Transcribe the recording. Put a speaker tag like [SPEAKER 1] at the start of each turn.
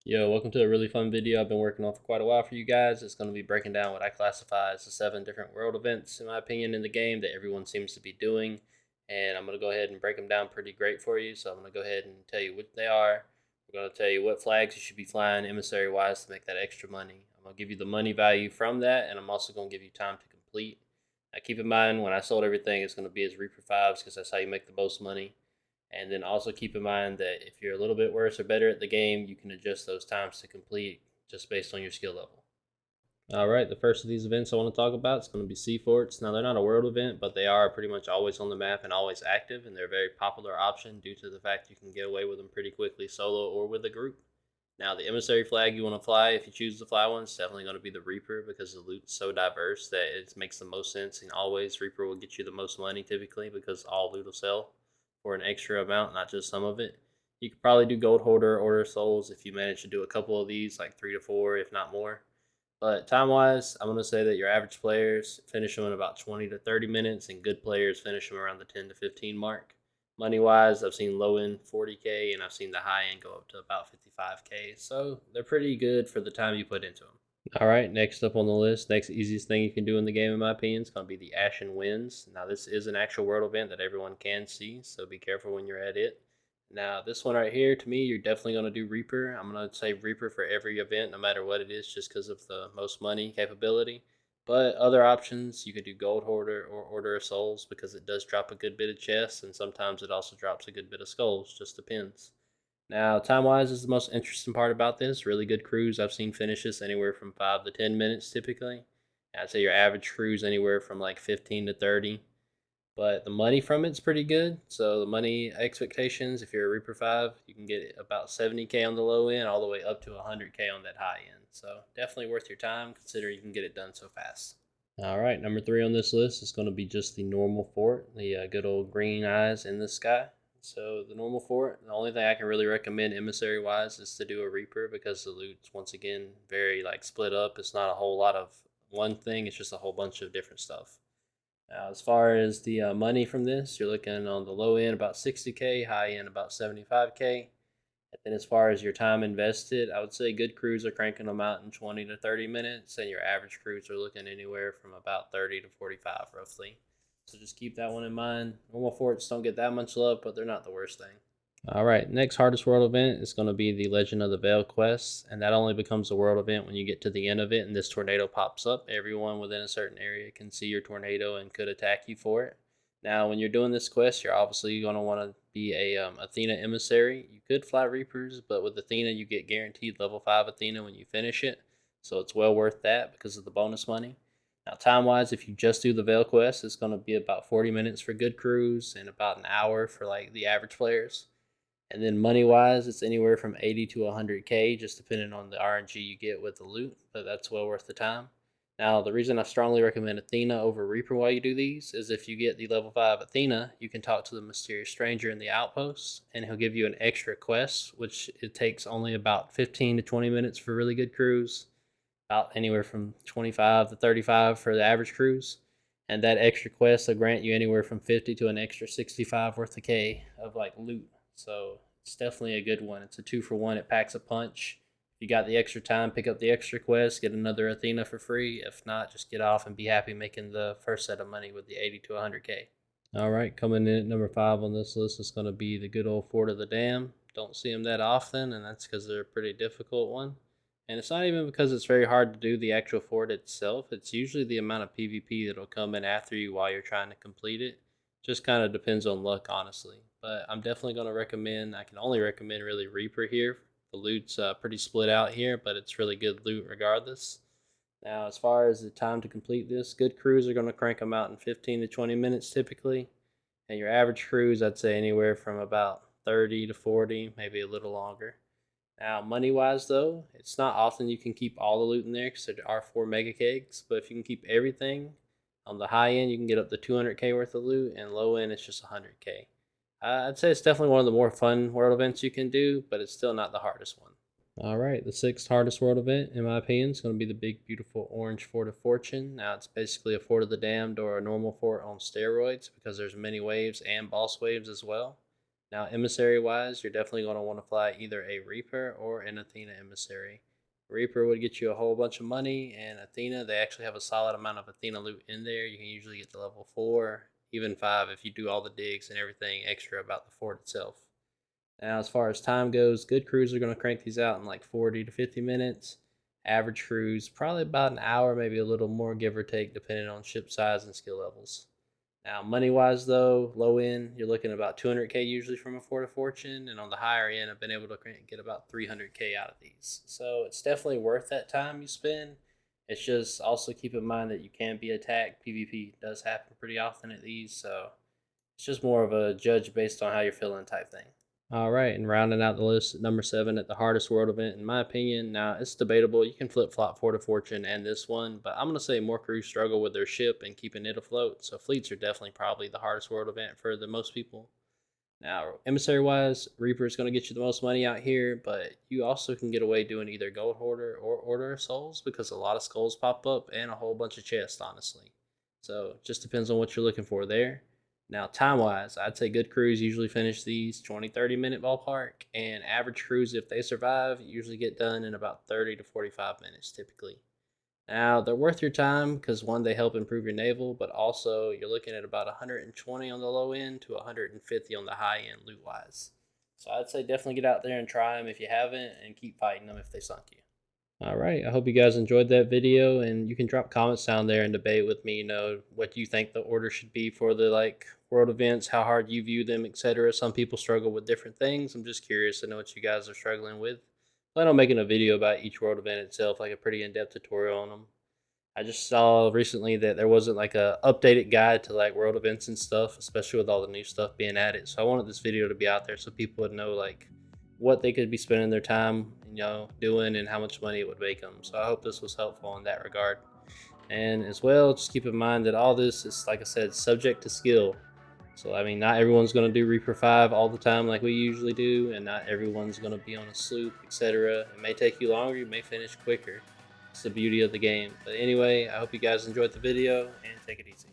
[SPEAKER 1] Yo, welcome to a really fun video I've been working on for quite a while for you guys. It's going to be breaking down what I classify as the 7 different world events, in my opinion, in the game that everyone seems to be doing. And I'm going to go ahead and break them down pretty great for you. So I'm going to go ahead and tell you what they are. We're going to tell you what flags you should be flying emissary wise to make that extra money. I'm going to give you the money value from that, and I'm also going to give you time to complete. Now, keep in mind, when I sold everything, it's going to be as Reaper 5s because that's how you make the most money. And then also keep in mind that if you're a little bit worse or better at the game, you can adjust those times to complete just based on your skill level. All right, the first of these events I want to talk about is going to be Seaforts. Now, they're not a world event, but they are pretty much always on the map and always active, and they're a very popular option due to the fact you can get away with them pretty quickly solo or with a group. Now, the emissary flag you want to fly, if you choose to fly one, is definitely going to be the Reaper because the loot's so diverse that it makes the most sense, and always Reaper will get you the most money typically because all loot will sell for an extra amount, not just some of it. You could probably do Gold Hoarder, Order of Souls if you manage to do a couple of these, like 3 to 4, if not more. But time wise, I'm going to say that your average players finish them in about 20 to 30 minutes, and good players finish them around the 10 to 15 mark. Money wise, I've seen low end 40K, and I've seen the high end go up to about 55K. So they're pretty good for the time you put into them. All right, next up on the list, next easiest thing you can do in the game, in my opinion, is going to be the Ashen Winds. Now, this is an actual world event that everyone can see, so be careful when you're at it. Now, this one right here, to me, you're definitely going to do Reaper. I'm going to say Reaper for every event, no matter what it is, just because of the most money capability. But other options, you could do Gold Hoarder or Order of Souls because it does drop a good bit of chests, and sometimes it also drops a good bit of skulls, just depends. Now, time wise is the most interesting part about this. Really good crews. I've seen finishes anywhere from 5 to 10 minutes typically. I'd say your average cruise anywhere from like 15 to 30. But the money from it's pretty good. So, the money expectations, if you're a Reaper 5, you can get about 70K on the low end, all the way up to 100K on that high end. So, definitely worth your time considering you can get it done so fast. All right, number 3 on this list is going to be just the normal fort, the good old green eyes in the sky. So the normal fort, the only thing I can really recommend emissary wise is to do a reaper because the loot's once again very like split up. It's not a whole lot of one thing; it's just a whole bunch of different stuff. Now, as far as the money from this, you're looking on the low end about 60K, high end about 75K. And then as far as your time invested, I would say good crews are cranking them out in 20 to 30 minutes, and your average crews are looking anywhere from about 30 to 45 roughly. So just keep that one in mind. Normal forts don't get that much love, but they're not the worst thing. All right, next hardest world event is going to be the Legend of the Veil quest, and that only becomes a world event when you get to the end of it and this tornado pops up. Everyone within a certain area can see your tornado and could attack you for it. Now, when you're doing this quest, you're obviously going to want to be a Athena emissary. You could fly Reapers, but with Athena, you get guaranteed level 5 Athena when you finish it, so it's well worth that because of the bonus money. Now, time wise, if you just do the Veil quest, it's going to be about 40 minutes for good crews and about an hour for like the average players. And then money wise, it's anywhere from 80 to 100K, just depending on the RNG you get with the loot, but that's well worth the time. Now, the reason I strongly recommend Athena over Reaper while you do these is if you get the level 5 Athena, you can talk to the mysterious stranger in the outpost, and he'll give you an extra quest, which it takes only about 15 to 20 minutes for really good crews, about anywhere from 25 to 35 for the average crews. And that extra quest will grant you anywhere from 50 to an extra 65 worth of K of like loot. So it's definitely a good one. It's a 2 for 1. It packs a punch. If you got the extra time, pick up the extra quest, get another Athena for free. If not, just get off and be happy making the first set of money with the 80 to 100K. All right, coming in at number 5 on this list is going to be the good old Fort of the Dam. Don't see them that often, and that's because they're a pretty difficult one. And it's not even because it's very hard to do the actual fort itself. It's usually the amount of PvP that'll come in after you while you're trying to complete it. Just kind of depends on luck, honestly. But I'm definitely going to recommend, I can only recommend really Reaper here. The loot's pretty split out here, but it's really good loot regardless. Now, as far as the time to complete this, good crews are going to crank them out in 15 to 20 minutes typically. And your average cruise, I'd say anywhere from about 30 to 40, maybe a little longer. Now, money wise, though, it's not often you can keep all the loot in there because there are 4 mega kegs. But if you can keep everything on the high end, you can get up to 200K worth of loot, and low end, it's just 100K. I'd say it's definitely one of the more fun world events you can do, but it's still not the hardest one. All right, the 6th hardest world event, in my opinion, is going to be the big, beautiful orange Fort of Fortune. Now, it's basically a Fort of the Damned or a normal fort on steroids because there's many waves and boss waves as well. Now, emissary wise, you're definitely going to want to fly either a Reaper or an Athena emissary. Reaper would get you a whole bunch of money, and Athena, they actually have a solid amount of Athena loot in there. You can usually get to level 4, even 5 if you do all the digs and everything extra about the fort itself. Now, as far as time goes, good crews are going to crank these out in like 40 to 50 minutes. Average crews, probably about an hour, maybe a little more, give or take, depending on ship size and skill levels. Now, money wise, though, low end, you're looking at about 200K usually from a Fort of Fortune. And on the higher end, I've been able to get about 300K out of these. So it's definitely worth that time you spend. It's just also keep in mind that you can be attacked. PvP does happen pretty often at these. So it's just more of a judge based on how you're feeling type thing. All right, and rounding out the list at number 7 at the hardest world event, in my opinion. Now, it's debatable. You can flip flop Fort of Fortune and this one, but I'm going to say more crews struggle with their ship and keeping it afloat. So, fleets are definitely probably the hardest world event for the most people. Now, emissary wise, Reaper is going to get you the most money out here, but you also can get away doing either Gold Hoarder or Order of Souls because a lot of skulls pop up and a whole bunch of chests, honestly. So, it just depends on what you're looking for there. Now, time wise, I'd say good crews usually finish these 20-30 minute ballpark, and average crews, if they survive, usually get done in about 30 to 45 minutes typically. Now, they're worth your time because one, they help improve your naval, but also you're looking at about 120 on the low end to 150 on the high end loot wise. So I'd say definitely get out there and try them if you haven't, and keep fighting them if they sunk you. All right. I hope you guys enjoyed that video, and you can drop comments down there and debate with me, what you think the order should be for the world events, how hard you view them, etc. Some people struggle with different things. I'm just curious to know what you guys are struggling with. Plan on making a video about each world event itself, like a pretty in-depth tutorial on them. I just saw recently that there wasn't like a updated guide to like world events and stuff, especially with all the new stuff being added. So I wanted this video to be out there so people would know like what they could be spending their time, doing and how much money it would make them. So I hope this was helpful in that regard. And as well, just keep in mind that all this is, like I said, subject to skill. So I mean, not everyone's going to do Reaper 5 all the time like we usually do, and not everyone's going to be on a sloop, etc. It may take you longer, you may finish quicker. It's the beauty of the game. But anyway, I hope you guys enjoyed the video, and take it easy.